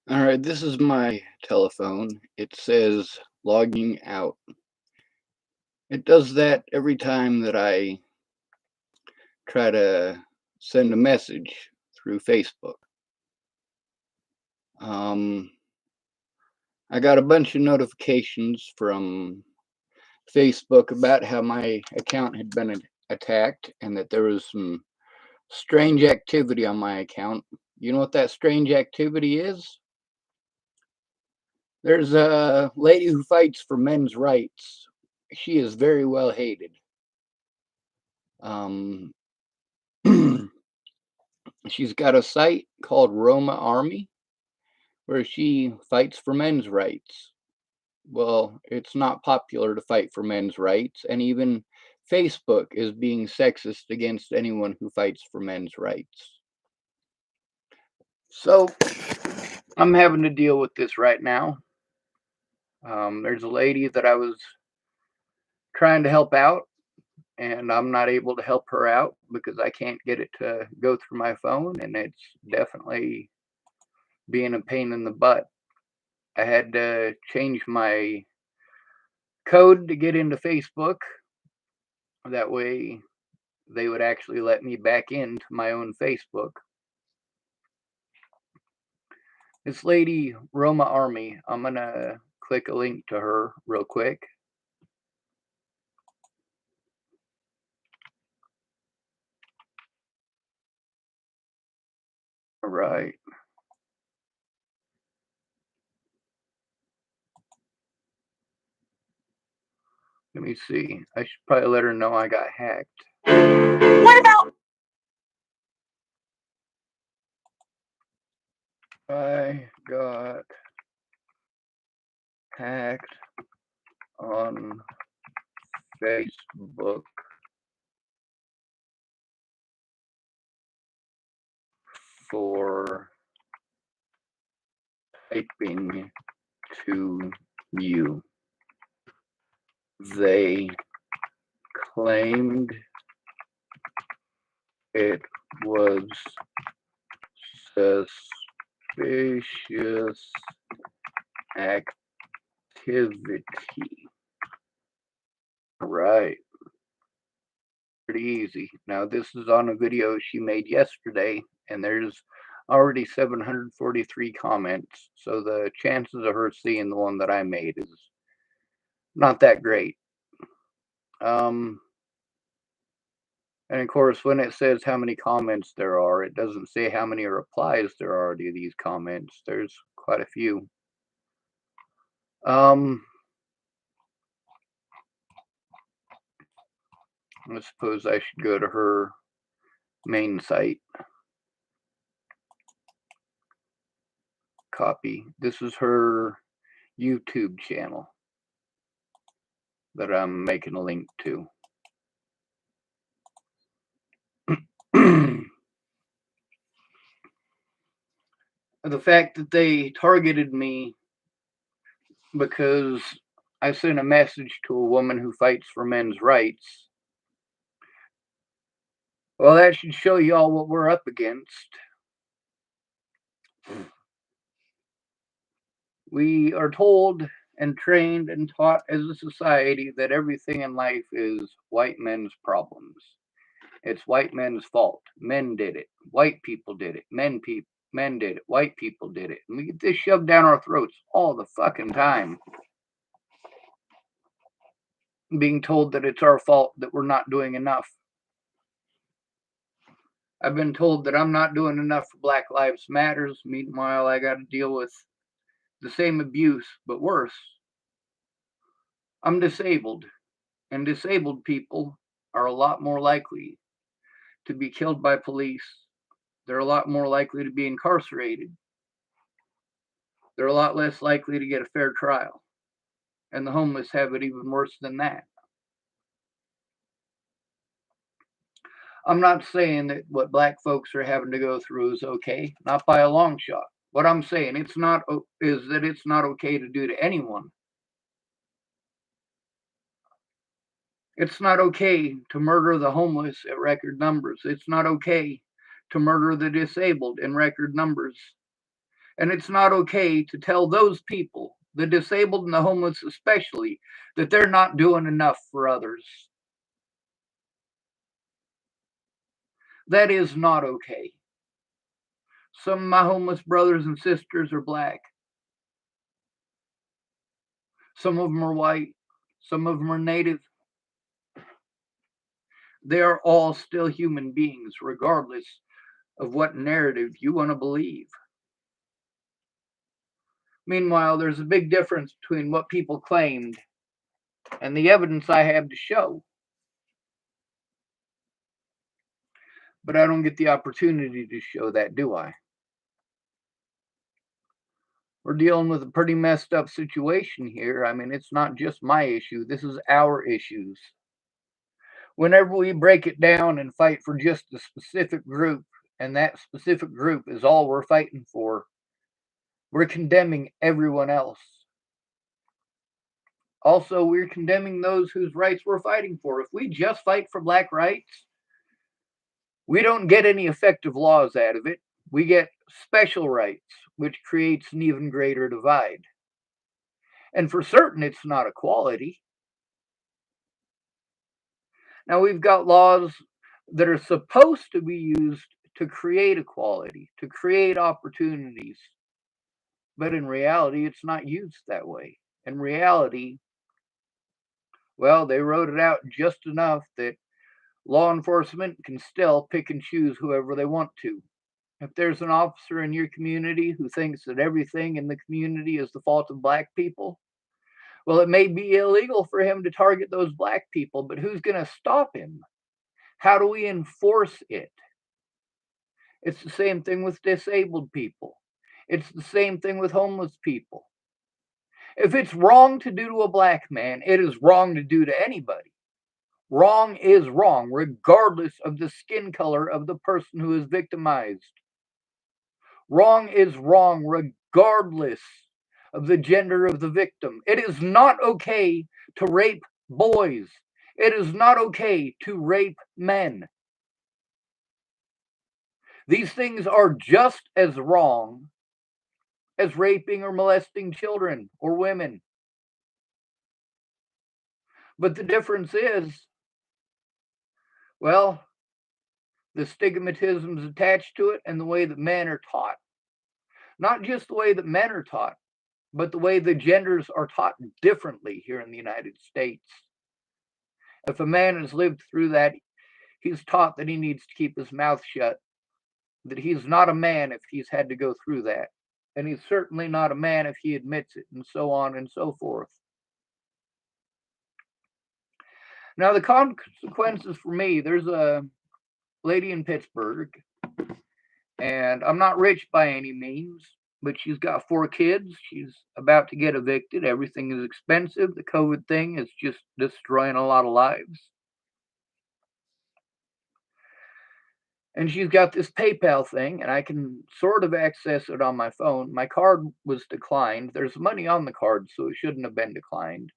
All right, this is my telephone. It says logging out. It does that every time that I try to send a message through Facebook. Um, I got a bunch of notifications from Facebook about how my account had been attacked and that there was some strange activity on my account. You know what that strange activity is? There's a lady who fights for men's rights. She is very well hated. Um, she's got a site called Roma Army where she fights for men's rights. Well, it's not popular to fight for men's rights, and even Facebook is being sexist against anyone who fights for men's rights. So I'm having to deal with this right now. There's a lady that I was trying to help out, and I'm not able to help her out because I can't get it to go through my phone, and it's definitely being a pain in the butt. I had to change my code to get into Facebook. That way they would actually let me back into my own Facebook. This lady, Roma Army, I'm going to click a link to her real quick. All right. Let me see. I should probably let her know I got hacked. What about I got hacked on Facebook for typing to you. They claimed it was suspicious activity. Right. Pretty easy. Now, this is on a video she made yesterday, and there's already 743 comments. So the chances of her seeing the one that I made is not that great. And of course, when it says how many comments there are, it doesn't say how many replies there are to these comments. There's quite a few. I suppose I should go to her main site. Copy. This is her YouTube channel that I'm making a link to. The fact that they targeted me because I sent a message to a woman who fights for men's rights, well, that should show you all what we're up against. We are told and trained and taught as a society that everything in life is white men's problems. It's white men's fault. Men did it. White people did it. Men did it. White people did it. And we get this shoved down our throats all the fucking time. Being told that it's our fault that we're not doing enough. I've been told that I'm not doing enough for Black Lives Matters. Meanwhile, I got to deal with the same abuse, but worse. I'm disabled, and disabled people are a lot more likely to be killed by police. They're a lot more likely to be incarcerated. They're a lot less likely to get a fair trial. And the homeless have it even worse than that. I'm not saying that what black folks are having to go through is okay, not by a long shot. What I'm saying is that it's not okay to do to anyone. It's not okay to murder the homeless at record numbers. It's not okay to murder the disabled in record numbers. And it's not okay to tell those people, the disabled and the homeless especially, that they're not doing enough for others. That is not okay. Some of my homeless brothers and sisters are black. Some of them are white. Some of them are native. They are all still human beings, regardless of what narrative you want to believe. Meanwhile, there's a big difference between what people claimed and the evidence I have to show. But I don't get the opportunity to show that, do I? We're dealing with a pretty messed up situation here. I mean, it's not just my issue, this is our issues. Whenever we break it down and fight for just a specific group, and that specific group is all we're fighting for, we're condemning everyone else. Also, we're condemning those whose rights we're fighting for. If we just fight for black rights, we don't get any effective laws out of it. We get special rights, which creates an even greater divide. And for certain, it's not equality. Now, we've got laws that are supposed to be used to create equality, to create opportunities. But in reality, it's not used that way. In reality, well, they wrote it out just enough that law enforcement can still pick and choose whoever they want to. If there's an officer in your community who thinks that everything in the community is the fault of black people, well, it may be illegal for him to target those black people, but who's going to stop him? How do we enforce it? It's the same thing with disabled people. It's the same thing with homeless people. If it's wrong to do to a black man, it is wrong to do to anybody. Wrong is wrong, regardless of the skin color of the person who is victimized. Wrong is wrong, regardless of the gender of the victim. It is not okay to rape boys. It is not okay to rape men. These things are just as wrong as raping or molesting children or women. But the difference is, well, the stigmatisms attached to it and the way that men are taught. Not just the way that men are taught, but the way the genders are taught differently here in the United States. If a man has lived through that, he's taught that he needs to keep his mouth shut, that he's not a man if he's had to go through that. And he's certainly not a man if he admits it, and so on and so forth. Now, the consequences for me, there's a lady in Pittsburgh, and I'm not rich by any means, but she's got 4 kids. She's about to get evicted. Everything is expensive. The COVID thing is just destroying a lot of lives. And she's got this PayPal thing, and I can sort of access it on my phone. My card was declined. There's money on the card, so it shouldn't have been declined.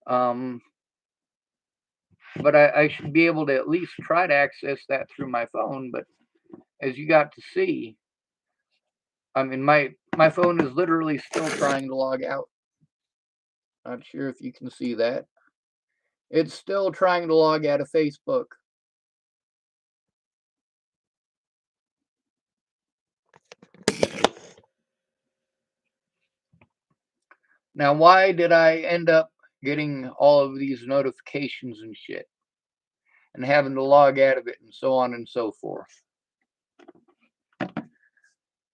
Um, but I should be able to at least try to access that through my phone. But as you got to see, I mean, my phone is literally still trying to log out. Not sure if you can see that. It's still trying to log out of Facebook. Now, why did I end up getting all of these notifications and shit and having to log out of it and so on and so forth?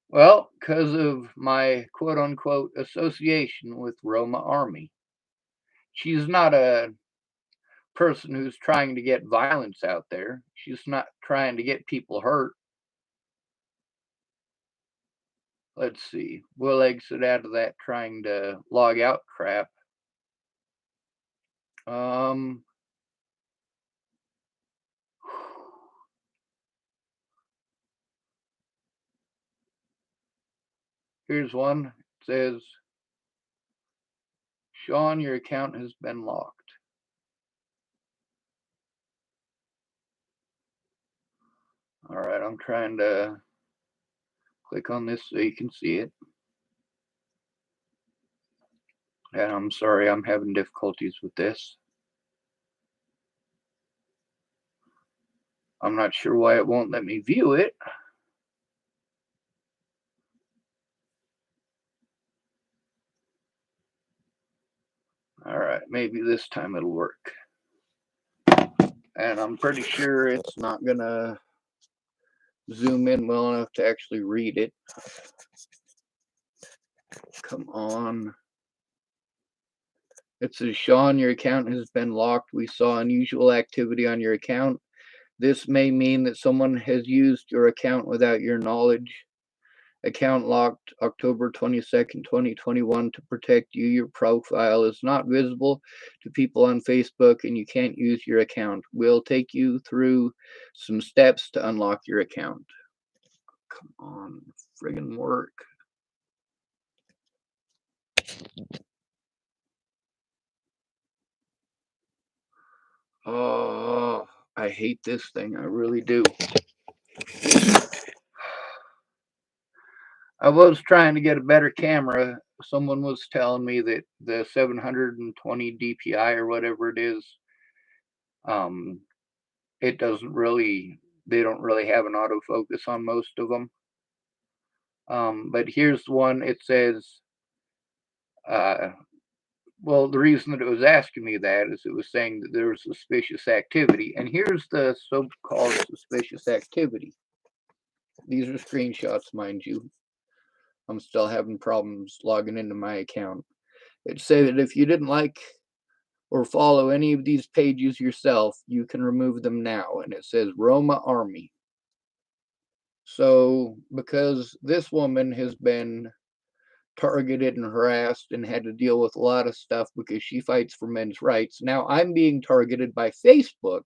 Well, because of my quote unquote association with Roma Army. She's not a person who's trying to get violence out there. She's not trying to get people hurt. Let's see. We'll exit out of that trying to log out crap. Um, Here's one. It says, Sean, your account has been locked. All right, I'm trying to Click on this so you can see it. And I'm sorry, I'm having difficulties with this. I'm not sure why it won't let me view it. All right, maybe this time it'll work. And I'm pretty sure it's not gonna zoom in well enough to actually read it. Come on. It says, Sean, your account has been locked. We saw unusual activity on your account. This may mean that someone has used your account without your knowledge. Account locked October 22nd, 2021 to protect you. Your profile is not visible to people on Facebook and you can't use your account. We'll take you through some steps to unlock your account. Come on, friggin' work. Oh, I hate this thing. I really do. I was trying to get a better camera. Someone was telling me that the 720 DPI or whatever it is, um, it doesn't really, they don't really have an autofocus on most of them. But here's one. It says, uh, well, the reason that it was asking me that is it was saying that there was suspicious activity. And here's the so-called suspicious activity. These are screenshots, mind you. I'm still having problems logging into my account. It said that if you didn't like or follow any of these pages yourself, you can remove them now. And it says Roma Army. So, because this woman has been targeted and harassed and had to deal with a lot of stuff because she fights for men's rights, now I'm being targeted by Facebook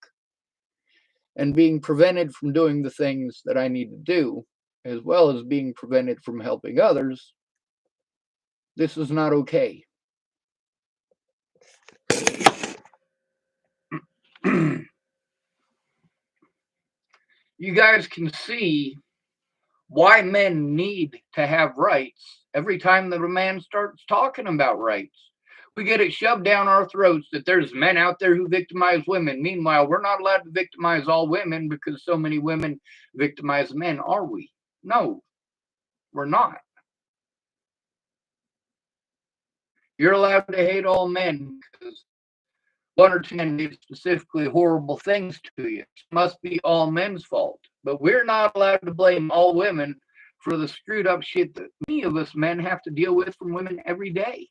and being prevented from doing the things that I need to do, as well as being prevented from helping others. This is not okay. You guys can see why men need to have rights every time that a man starts talking about rights. We get it shoved down our throats that there's men out there who victimize women. Meanwhile, we're not allowed to victimize all women because so many women victimize men, are we? No, we're not. You're allowed to hate all men because one or two men did specifically horrible things to you. It must be all men's fault. But we're not allowed to blame all women for the screwed up shit that many of us men have to deal with from women every day.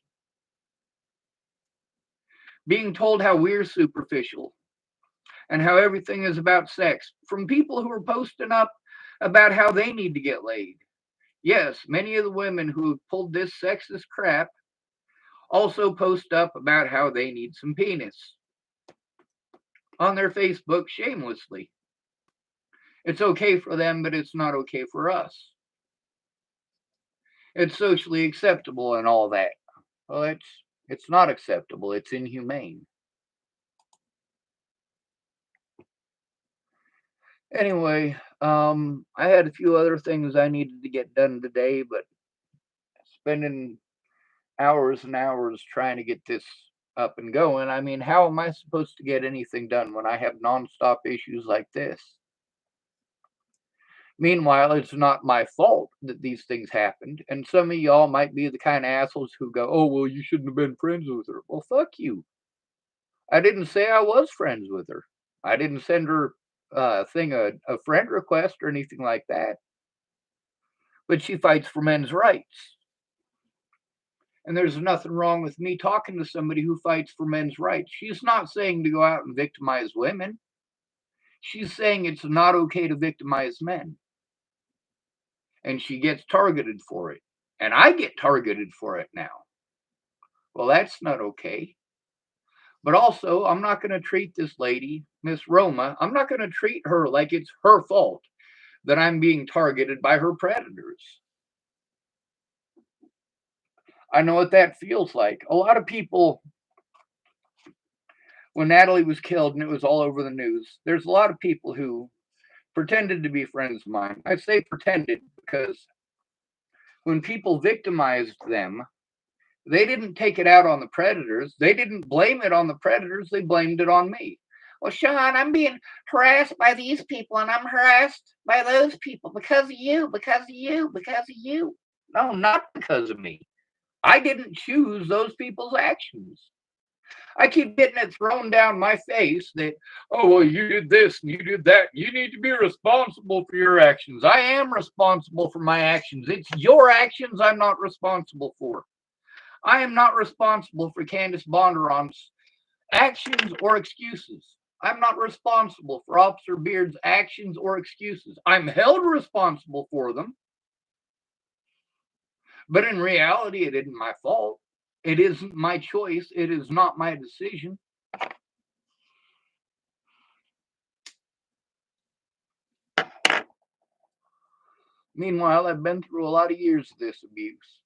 Being told how we're superficial and how everything is about sex from people who are posting up about how they need to get laid. Yes, many of the women who have pulled this sexist crap also post up about how they need some penis on their Facebook shamelessly. It's okay for them, but it's not okay for us. It's socially acceptable and all that. Well, it's not acceptable. It's inhumane. Anyway, I had a few other things I needed to get done today, but spending hours and hours trying to get this up and going. I mean, how am I supposed to get anything done when I have nonstop issues like this? Meanwhile, it's not my fault that these things happened. And some of y'all might be the kind of assholes who go, oh, well, you shouldn't have been friends with her. Well, fuck you. I didn't say I was friends with her. I didn't send her a friend request or anything like that. But she fights for men's rights. And there's nothing wrong with me talking to somebody who fights for men's rights. She's not saying to go out and victimize women. She's saying it's not okay to victimize men. And she gets targeted for it. And I get targeted for it now. Well, that's not okay. But also, I'm not going to treat this lady, Miss Roma, I'm not going to treat her like it's her fault that I'm being targeted by her predators. I know what that feels like. A lot of people, when Natalie was killed and it was all over the news, there's a lot of people who pretended to be friends of mine. I say pretended because When people victimized them, they didn't take it out on the predators. They didn't blame it on the predators. They blamed it on me. Well, Sean, I'm being harassed by these people and I'm harassed by those people because of you, because of you, because of you. No, not because of me. I didn't choose those people's actions. I keep getting it thrown down my face that, oh, well, you did this and you did that. You need to be responsible for your actions. I am responsible for my actions. It's your actions I'm not responsible for. I am not responsible for Candace Bondurant's actions or excuses. I'm not responsible for Officer Beard's actions or excuses. I'm held responsible for them, but in reality, it isn't my fault. It isn't my choice. It is not my decision. Meanwhile, I've been through a lot of years of this abuse.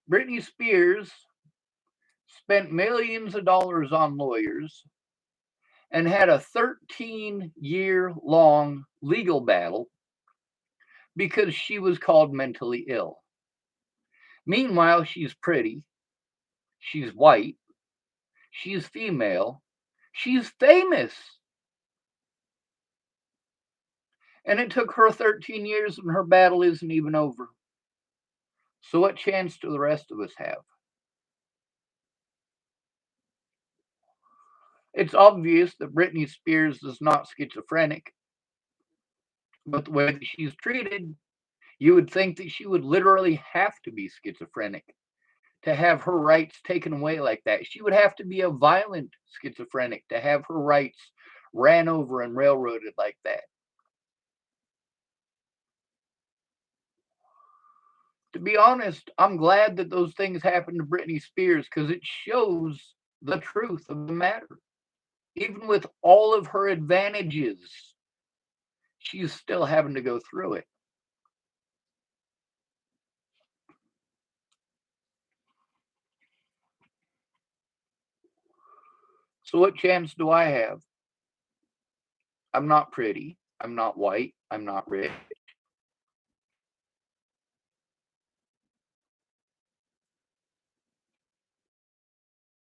Britney Spears spent millions of dollars on lawyers and had a 13-year-long legal battle because she was called mentally ill. Meanwhile, she's pretty, she's white, she's female, she's famous. And it took her 13 years and her battle isn't even over. So, what chance do the rest of us have? It's obvious that Britney Spears is not schizophrenic, but the way that she's treated, you would think that she would literally have to be schizophrenic to have her rights taken away like that. She would have to be a violent schizophrenic to have her rights ran over and railroaded like that. To be honest, I'm glad that those things happened to Britney Spears because it shows the truth of the matter. Even with all of her advantages, she's still having to go through it. So, what chance do I have? I'm not pretty. I'm not white. I'm not rich.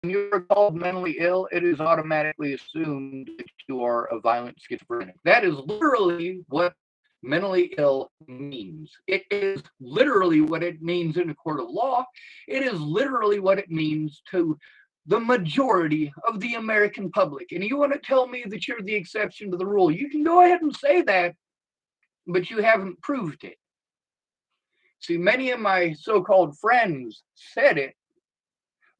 When you're called mentally ill, it is automatically assumed that you are a violent schizophrenic. That is literally what mentally ill means. It is literally what it means in a court of law. It is literally what it means to the majority of the American public. And you want to tell me that you're the exception to the rule? You can go ahead and say that, but you haven't proved it. See, many of my so called friends said it,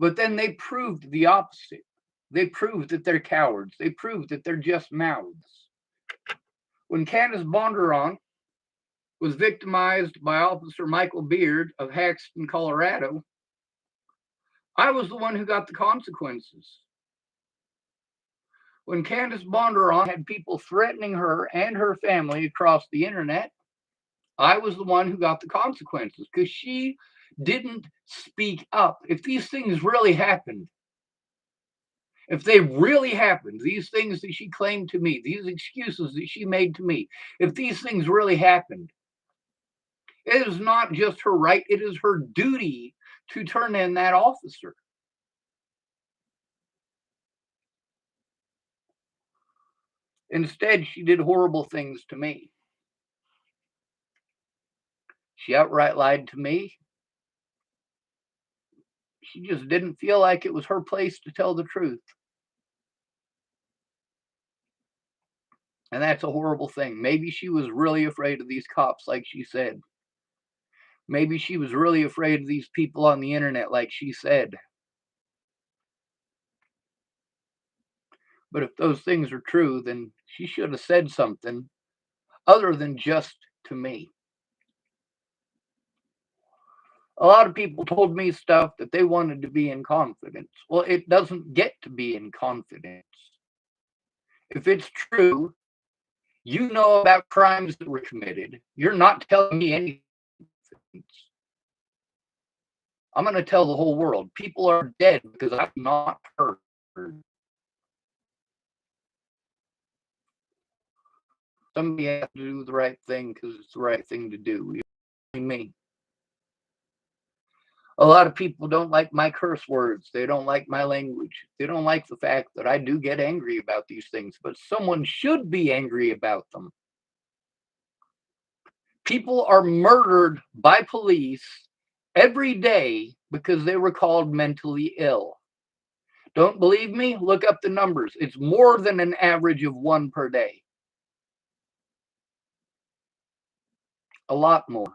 but then they proved the opposite. They proved that they're cowards. They proved that they're just mouths. When Candace Bondurant was victimized by Officer Michael Beard of Haxton, Colorado, I was the one who got the consequences. When Candace Bondurant had people threatening her and her family across the internet, I was the one who got the consequences because she didn't speak up. If these things really happened, if they really happened, these things that she claimed to me, these excuses that she made to me, if these things really happened, it is not just her right, it is her duty to turn in that officer. Instead, she did horrible things to me. She outright lied to me. She just didn't feel like it was her place to tell the truth. And that's a horrible thing. Maybe she was really afraid of these cops, like she said. Maybe she was really afraid of these people on the internet, like she said. But if those things are true, then she should have said something other than just to me. A lot of people told me stuff that they wanted to be in confidence. Well, it doesn't get to be in confidence. If it's true, you know about crimes that were committed. You're not telling me anything. I'm going to tell the whole world. People are dead because I've not heard. Somebody has to do the right thing because it's the right thing to do. me. A lot of people don't like my curse words. They don't like my language. They don't like the fact that I do get angry about these things, but someone should be angry about them. People are murdered by police every day because they were called mentally ill. Don't believe me? Look up the numbers. It's more than an average of one per day. A lot more.